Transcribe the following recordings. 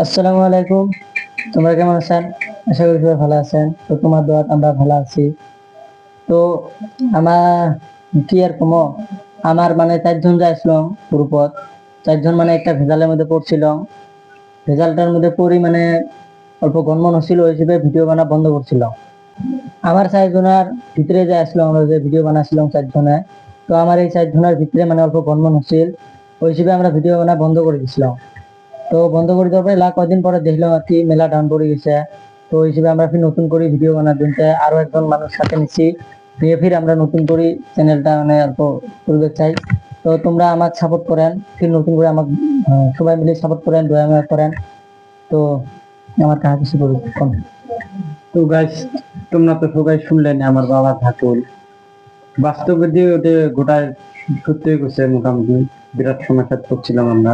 আসসালামু আলাইকুম। তোমরা কেমন আছেন? আশা করি সবাই ভালো আছেন। তো তোমার দোয়াত আমরা ভালো আছি। তো আমার কি আর কমো, আমার মানে 4 জন যাইছিলাম গ্রুপত। 4 জন মানে একটা ভেজালের মধ্যে পড়ছিলাম। ভেজালটার মধ্যে পড়ি মানে অল্প গন্মন হচ্ছিল, ওই হিসেবে ভিডিও বানা বন্ধ করছিলাম। আমার 4 জনের ভিতরে যে আসলাম, আমরা যে ভিডিও বানাচ্ছিলাম 4 জনে, তো আমার এই 4 জনের ভিতরে মানে অল্প গন্মন হচ্ছিল, ওই হিসেবে আমরা ভিডিও বানা বন্ধ করে দিছিলাম। তো বন্ধ করে দেওয়ার পরে কয়দিন পরে দেখলাম আর কি মেলা ডাউন পড়ে গেছে। তো ওই হিসেবে আমরা ফির নতুন করে ভিডিও বানাতে আরো একজন মানুষ সাথে নিচ্ছি, নিয়ে ফির আমরা নতুন করে চ্যানেলটা মানে অল্প করতে চাই। তো তোমরা আমাকে সাপোর্ট করেন, ফির নতুন করে আমাকে সবাই মিলে সাপোর্ট করেন, দয়া মায়া করেন। তো আমার কাছে কিছু করুন। তো গাইস, তোমরা তো সবাই শুনলেন আমার বাবা ঠাকুর বাস্তবে দিয়ে ওদের গোটায় সত্যি গেছে। মোটামুটি বিরাট সমস্যা করছিলাম আমরা।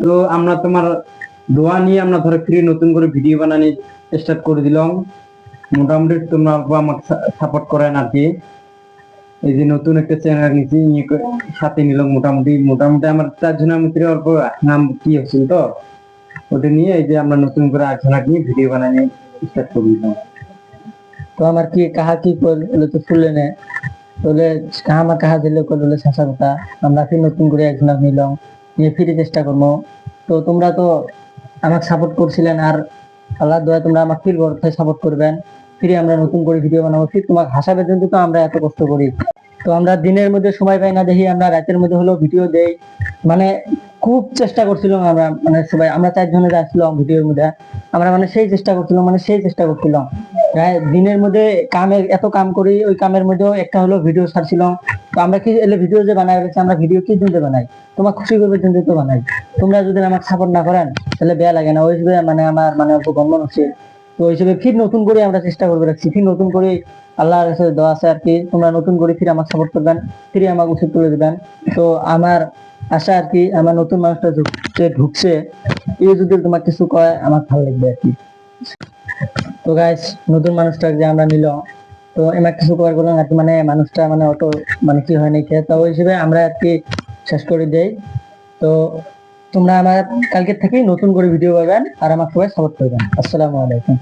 তো আমরা তোমার দোয়া নিয়ে আমরা ধরো ফ্রি নতুন করে ভিডিও বানানি স্টার্ট করে দিলাম। মোটামুটি তোমরা অল্প আমাকে সাপোর্ট করেন আর কি। এই যে নতুন একটা চ্যানেল নিয়েছি, সাথে নিলাম। মোটামুটি মোটামুটি আমার 4 জনের ভিতরে অল্প নাম কি হচ্ছিল, তো ওটা নিয়ে এই যে আমরা নতুন করে 8 জন নিয়ে ভিডিও বানানি স্টার্ট করে দিলাম। তো আমার কি কাহা কি করলে তো শুনলে না, তাহলে কাহা আমার কাহা দিলে করলে শেষা কথা। আমরা ফির নতুন করে একজন নিলাম, নিয়ে ফিরে চেষ্টা করবো। তো তোমরা তো আমাকে সাপোর্ট করছিলেন, আর আল্লাহ দয়া তোমরা আমাকে ফির বড় সাপোর্ট করবেন। ফিরে আমরা নতুন করে ভিডিও বানাবো, ফির তোমাকে হাসাবের জন্য তো আমরা এত কষ্ট করি। তো আমরা দিনের মধ্যে সময় পাই না দেখি আমরা রাতের মধ্যে হলেও ভিডিও দেই। মানে খুব চেষ্টা করছিলাম আমরা, মানে সবাই আমরা 4 জনে যাচ্ছিলাম ভিডিওর মধ্যে। আমরা মানে সেই চেষ্টা করছিলাম, মানে সেই চেষ্টা করছিলাম। দিনের মধ্যে কামের এত কাম করি, ওই কামের মধ্যেও একটা হলো ভিডিও ছাড়ছিলাম। তো আমরা কি এলে ভিডিও যে বানাই রেখেছি, আমরা ভিডিও কি জন্য বানাই? তোমার খুশি করবে জন্য তো বানাই। তোমরা যদি আমাকে সাপোর্ট না করেন তাহলে বেয়া লাগে না? ওই হিসেবে মানে আমার মানে অল্প গন্ডন হচ্ছে। তো ওই হিসেবে ফির নতুন করে আমরা চেষ্টা করবে রাখছি, ফির নতুন করে আল্লাহর কাছে দোয়া আছে আর কি, তোমরা নতুন করে ফির আমাকে সাপোর্ট করবেন, ফিরে আমাকে উচিত তুলে দিবেন। তো আমার আশা আর কি, আমার নতুন মানুষটা ঢুকছে, এ যদি তোমার কিছু কয় আমার ভালো লাগবে আর কি। তো গাইস, নতুন মানুষটা যে আমরা নিল, তো এবার কিছু করার করলাম আর কি, মানে মানুষটা মানে অত মানে কি হয় নাকি, তো ওই হিসেবে আমরা আর কি শেষ করে দেই। তো তোমরা আমার কালকে থেকেই নতুন করে ভিডিও পাবেন, আর আমার সবাই সাপোর্ট করবেন। আসসালামু আলাইকুম।